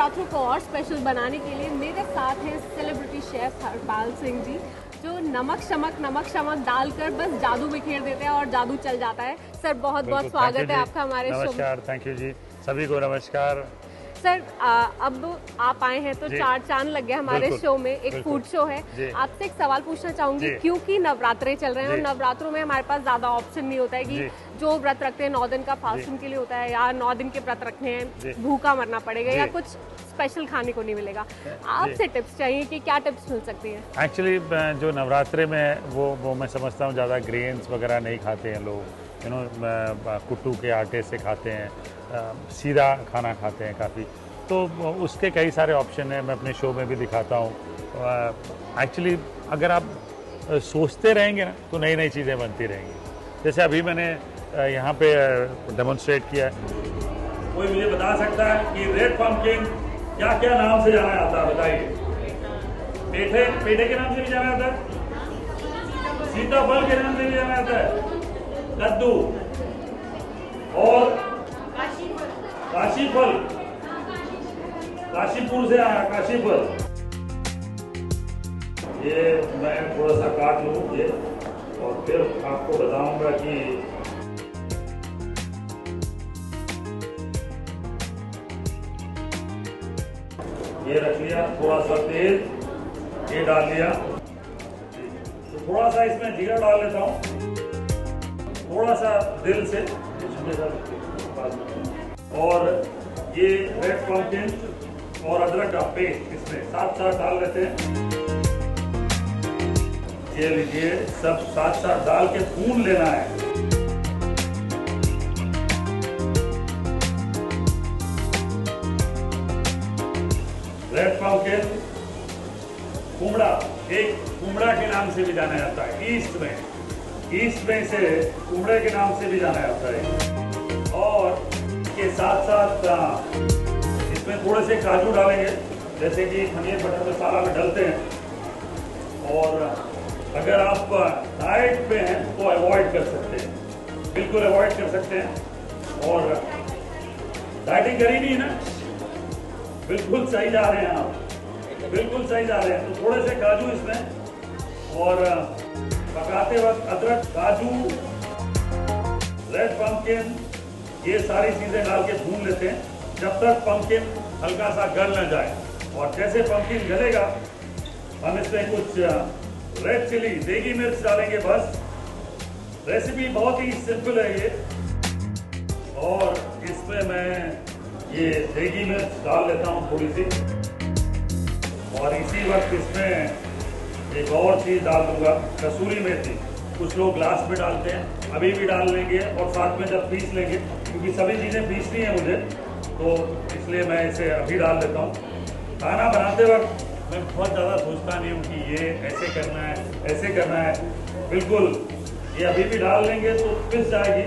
नवरात्रों को और स्पेशल बनाने के लिए मेरे साथ हैं सेलिब्रिटी शेफ हरपाल सिंह जी, जो नमक शमक डालकर बस जादू बिखेर देते हैं और जादू चल जाता है। सर बहुत बहुत स्वागत है आपका हमारे शो में। नमस्कार, थैंक यू जी, सभी को नमस्कार। सर अब आप आए हैं तो चार चांद लग गया हमारे शो में। एक फूड शो है। आपसे एक सवाल पूछना चाहूंगी, क्योंकि नवरात्रे चल रहे हैं और नवरात्रों में हमारे पास ज्यादा ऑप्शन नहीं होता है कि जो व्रत रखते हैं 9 दिन का फास्टिंग के लिए होता है या 9 दिन के व्रत रखने हैं, भूखा मरना पड़ेगा या कुछ स्पेशल खाने को नहीं मिलेगा। आपसे टिप्स चाहिए कि क्या टिप्स मिल सकती है? एक्चुअली जो नवरात्रे में वो मैं समझता हूँ ज़्यादा ग्रेन्स वगैरह नहीं खाते हैं लोग, कुट्टू के आटे से खाते हैं, सीधा खाना खाते हैं काफ़ी। तो उसके कई सारे ऑप्शन हैं, मैं अपने शो में भी दिखाता हूँ। एक्चुअली अगर आप सोचते रहेंगे ना तो नई नई चीज़ें बनती रहेंगी। जैसे अभी मैंने यहाँ पे डेमोन्स्ट्रेट किया है। कोई मुझे बता सकता है कि रेड पम्पकिन क्या क्या नाम से जाना जाता है? बताइए। पेठे के नाम से भी जाना जाता है, सीताफल के नाम से भी जाना जाता है, कद्दू और काशीफल, काशीपुर से आया काशीफल। ये मैं थोड़ा सा काट लूँ ये, और फिर आपको बताऊंगा कि ये रख लिया, थोड़ा सा तेल ये डाल लिया, तो थोड़ा सा इसमें जीरा डाल लेता हूँ, थोड़ा सा दिल से, और ये रेड पम्पकिन और अदरक का पेस्ट इसमें साथ साथ डाल लेते हैं। ये लीजिए, सब साथ साथ डाल के भून लेना है। रेड पम्पकिन, कुमड़ा, एक कुमड़ा के नाम से भी जाना जाता है ईस्ट में इसे कुमड़े के नाम से भी जाना जाता है। और इसके साथ साथ इसमें थोड़े से काजू डालेंगे, जैसे कि पनीर बटर मसाला में डालते हैं। और अगर आप डाइट पे हैं तो अवॉइड कर सकते हैं, बिल्कुल अवॉइड कर सकते हैं। और डाइटिंग करी नहीं ना, बिल्कुल सही जा रहे हैं आप, बिल्कुल सही जा रहे हैं। तो थोड़े से काजू इसमें, और पकाते वक्त अदरक, काजू, रेड पम्पकिन, ये सारी चीजें डाल के भून लेते हैं जब तक पम्पकिन हल्का सा गल न जाए। और जैसे पम्पकिन गलेगा हम इसमें कुछ रेड चिली, देगी मिर्च डालेंगे बस। रेसिपी बहुत ही सिंपल है ये। और इसमें मैं ये देगी मिर्च डाल लेता हूँ थोड़ी सी, और इसी वक्त इसमें एक और चीज डाल दूंगा, कसूरी मेथी। कुछ लोग ग्लास में डालते हैं, अभी भी डाल लेंगे और साथ में जब पीस लेंगे, क्योंकि सभी चीजें पीसनी है मुझे, तो इसलिए मैं इसे अभी डाल देता हूँ। खाना बनाते वक्त मैं बहुत ज़्यादा सोचता नहीं हूँ कि ये ऐसे करना है, ऐसे करना है। बिल्कुल ये अभी भी डाल लेंगे तो पिस जाएगी,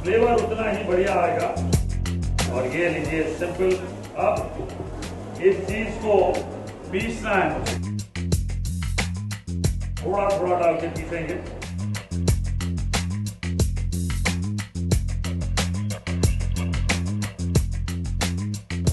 फ्लेवर उतना ही बढ़िया आएगा। और ये लीजिए सिंपल। अब इस चीज को पीसना है मुझे, थोड़ा थोड़ा डाल के पीसेंगे।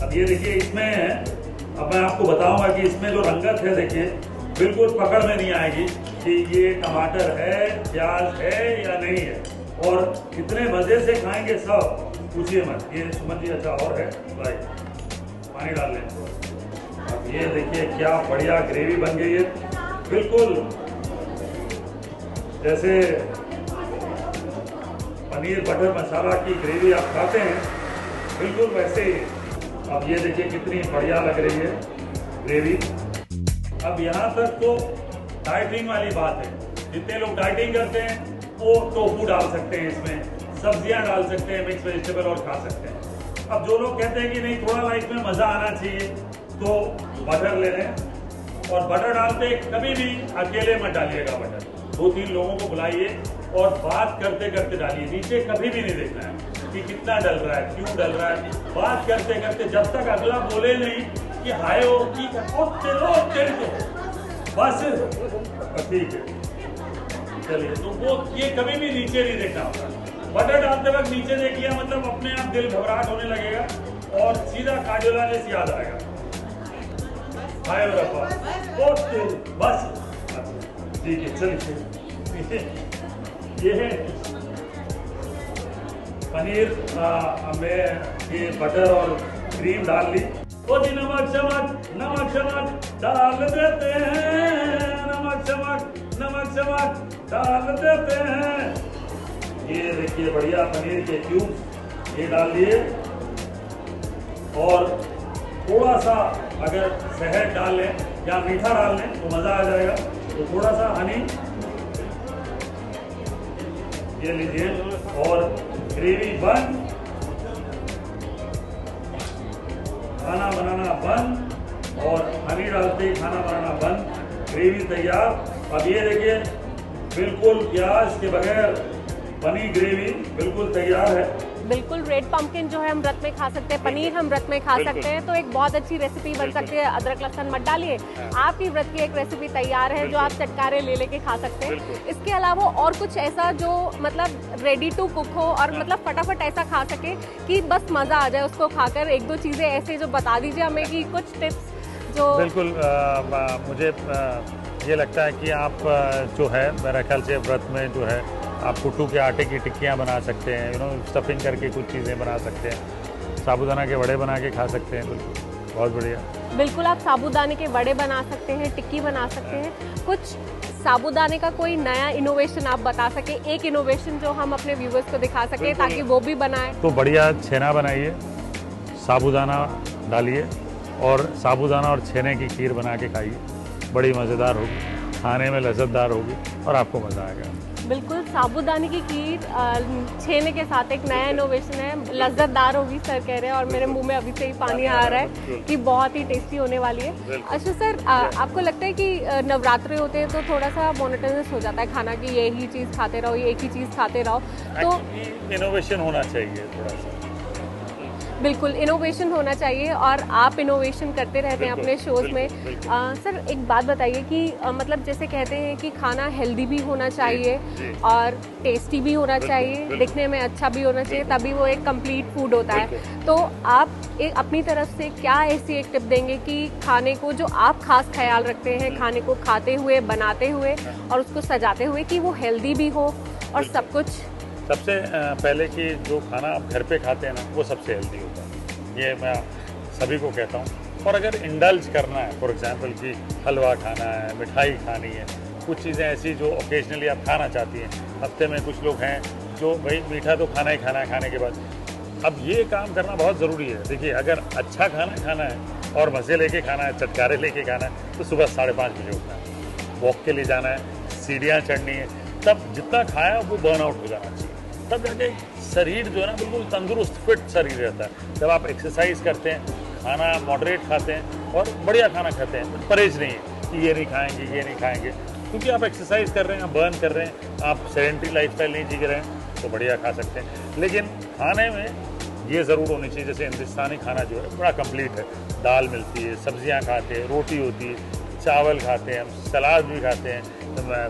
अब ये देखिए इसमें, अब मैं आपको बताऊंगा कि इसमें जो रंगत है, देखिए बिल्कुल पकड़ में नहीं आएगी कि ये टमाटर है, प्याज है या नहीं है। और कितने मजे से खाएंगे सब, पूछिए मत। ये सुमन जी अच्छा और है, पानी डाल लें। अब ये देखिए क्या बढ़िया ग्रेवी बन गई है, बिल्कुल जैसे पनीर बटर मसाला की ग्रेवी आप खाते हैं, बिल्कुल वैसे ही। अब ये देखिए कितनी बढ़िया लग रही है ग्रेवी। अब यहाँ तक तो डाइटिंग वाली बात है। जितने लोग डाइटिंग करते हैं वो टोफू डाल सकते हैं, इसमें सब्जियां डाल सकते हैं, मिक्स वेजिटेबल, और खा सकते हैं। अब जो लोग कहते हैं कि नहीं थोड़ा लाइफ में मजा आना चाहिए, तो बटर ले लें। और बटर डालते कभी भी अकेले मत डालिएगा बटर, 2-3 लोगों को बुलाइए और बात करते करते डालिए। नीचे कभी भी नहीं देखना है कि कितना डल रहा है, क्यों डल रहा है। बात करते करते जब तक अगला बोले नहीं कि हाय हो ठीक है, तेरे को बस ठीक है, चलिए। तो वो ये कभी भी नीचे नहीं देखना होता। बटर डालते वक्त नीचे देख लिया मतलब अपने आप दिल घबराहट होने लगेगा और सीधा काजोला जैसे याद आएगा। हाय रफा ओके बस ठीक है चलिए ये है पनीर में ये बटर और क्रीम डाल ली ओ जी नमक चमक डाल देते हैं नमक चमक डाल देते हैं ये देखिए बढ़िया पनीर के क्यूब ये डाल दिए और थोड़ा सा अगर शहद डाल लें या मीठा डाल लें तो मज़ा आ जाएगा तो थोड़ा सा हनी ये लीजिए और ग्रेवी बन खाना बनाना बंद और हनी डालते ही खाना बनाना बंद ग्रेवी तैयार। अब ये देखिए बिल्कुल प्याज के बगैर बनी ग्रेवी बिल्कुल तैयार है। बिल्कुल रेड पम्पकिन जो है हम व्रत में खा सकते हैं, पनीर हम व्रत में खा सकते हैं, तो एक बहुत अच्छी रेसिपी बन सकती है। अदरक लहसुन मत डालिए, आपकी व्रत की एक रेसिपी तैयार है जो आप चटकारे ले लेके खा सकते हैं। इसके अलावा और कुछ ऐसा जो मतलब रेडी टू कुक हो और मतलब फटाफट ऐसा खा सके कि बस मजा आ जाए उसको खाकर। एक दो चीजें ऐसे जो बता दीजिए हमें कि कुछ टिप्स जो बिल्कुल मुझे ये लगता है कि आप जो है मेरा ख्याल से व्रत में जो है आप कुट्टू के आटे की टिक्कियाँ बना सकते हैं, स्टफिंग करके कुछ चीज़ें बना सकते हैं, साबूदाना के वड़े बना के खा सकते हैं। बिल्कुल बहुत बढ़िया। बिल्कुल आप साबूदाने के वड़े बना सकते हैं, टिक्की बना सकते हैं। कुछ साबूदाने का कोई नया इनोवेशन आप बता सके, एक इनोवेशन जो हम अपने व्यूवर्स को दिखा सके ताकि वो भी बनाए। तो बढ़िया छेना बनाइए, साबूदाना डालिए और साबूदाना और छेने की खीर बना के खाइए, बड़ी मज़ेदार होगी, खाने में लज्जतदार होगी और आपको मज़ा आएगा। बिल्कुल साबूदाने की खीर छेने के साथ एक नया इनोवेशन है, लज्जतदार होगी सर कह रहे हैं और मेरे मुंह में अभी से ही पानी आ रहा है कि बहुत ही टेस्टी होने वाली है। अच्छा सर आपको लगता है कि नवरात्रे होते हैं तो थोड़ा सा मोनोटोनस हो जाता है खाना कि यही चीज़ खाते रहो, एक ही चीज़ खाते रहो, तो इनोवेशन होना चाहिए थोड़ा सा। बिल्कुल इनोवेशन होना चाहिए और आप इनोवेशन करते रहते हैं अपने शोज में। सर एक बात बताइए कि मतलब जैसे कहते हैं कि खाना हेल्दी भी होना चाहिए और टेस्टी भी होना चाहिए, दिखने में अच्छा भी होना चाहिए, तभी वो एक कंप्लीट फूड होता है। तो आप एक अपनी तरफ से क्या ऐसी एक टिप देंगे कि खाने को जो आप खास ख्याल रखते हैं खाने को खाते हुए, बनाते हुए और उसको सजाते हुए कि वो हेल्दी भी हो और सब कुछ? सबसे पहले कि जो खाना आप घर पे खाते हैं ना वो सबसे हेल्दी होता है, ये मैं सभी को कहता हूँ। और अगर इंडल्ज करना है, फॉर एग्जांपल कि हलवा खाना है, मिठाई खानी है, कुछ चीज़ें ऐसी जो ओकेजनली आप खाना चाहती हैं, हफ्ते में कुछ लोग हैं जो भाई मीठा तो खाना ही खाना है खाने के बाद, अब ये काम करना बहुत ज़रूरी है। देखिए अगर अच्छा खाना खाना है और मज़े लेके खाना है, चटकारे लेके खाना है, तो सुबह 5:30 बजे उठना है, वॉक के लिए जाना है, सीढ़ियाँ चढ़नी है, तब जितना खाया वो बर्न आउट हो जाना चाहिए, तब जाके शरीर जो है ना बिल्कुल तंदुरुस्त फिट शरीर रहता है। जब आप एक्सरसाइज करते हैं, खाना मॉडरेट खाते हैं और बढ़िया खाना खाते हैं, तो परहेज नहीं है कि ये नहीं खाएंगे ये नहीं खाएंगे, क्योंकि आप एक्सरसाइज कर रहे हैं, आप बर्न कर रहे हैं, आप सेडेंटरी लाइफस्टाइल नहीं जी रहे हैं, तो बढ़िया खा सकते हैं। लेकिन खाने में ये ज़रूर होनी चाहिए, जैसे हिंदुस्तानी खाना जो है बड़ा कंप्लीट है, दाल मिलती है, सब्जियाँ खाते हैं, रोटी होती है, चावल खाते हैं, हम सलाद भी खाते हैं,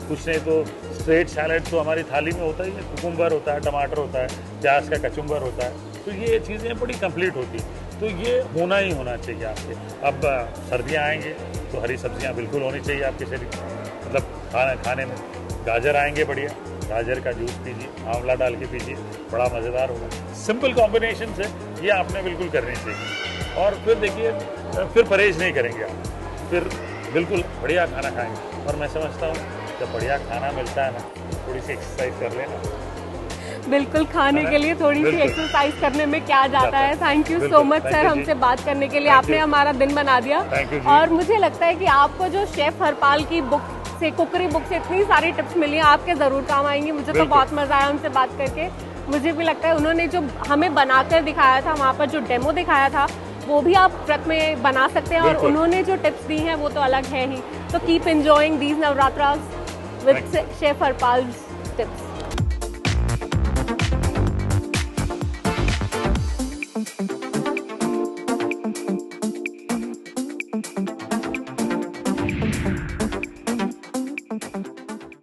कुछ नहीं तो स्ट्रेट सैलड तो हमारी थाली में होता ही है, कुकुम्बर होता है, टमाटर होता है, प्याज का कचुम्बर होता है, तो ये चीज़ें बड़ी कंप्लीट होती हैं, तो ये होना ही होना चाहिए आपके। अब सर्दियाँ आएंगे तो हरी सब्जियाँ बिल्कुल होनी चाहिए आपके शरीर, मतलब खाने में गाजर आएंगे, बढ़िया गाजर का जूस पीजिए, आंवला डाल के पीजिए, बड़ा मज़ेदार होगा। सिंपल कॉम्बिनेशन से ये आपने बिल्कुल करनी चाहिए। और फिर देखिए फिर परहेज नहीं करेंगे आप, फिर बिल्कुल बढ़िया खाना खाएंगे। और मैं समझता हूँ जब बढ़िया खाना मिलता है ना, थोड़ी सी एक्सरसाइज कर लेना। बिल्कुल खाने के लिए थोड़ी सी एक्सरसाइज करने में क्या जाता है। Thank you so much sir हमसे बात करने के लिए, आपने हमारा दिन बना दिया। और मुझे लगता है कि आपको जो शेफ हरपाल की बुक से, कुकरी बुक से इतनी सारी टिप्स मिली हैं, आपके ज़रूर काम आएंगी। मुझे तो बहुत मज़ा आया उनसे बात करके। मुझे भी लगता है उन्होंने जो हमें बनाकर दिखाया था, वहाँ पर जो डेमो दिखाया था, वो भी आप व्रत में बना सकते हैं और उन्होंने जो टिप्स दी हैं वो तो अलग है ही। तो keep enjoying these Navratras with chef Harpal's tips.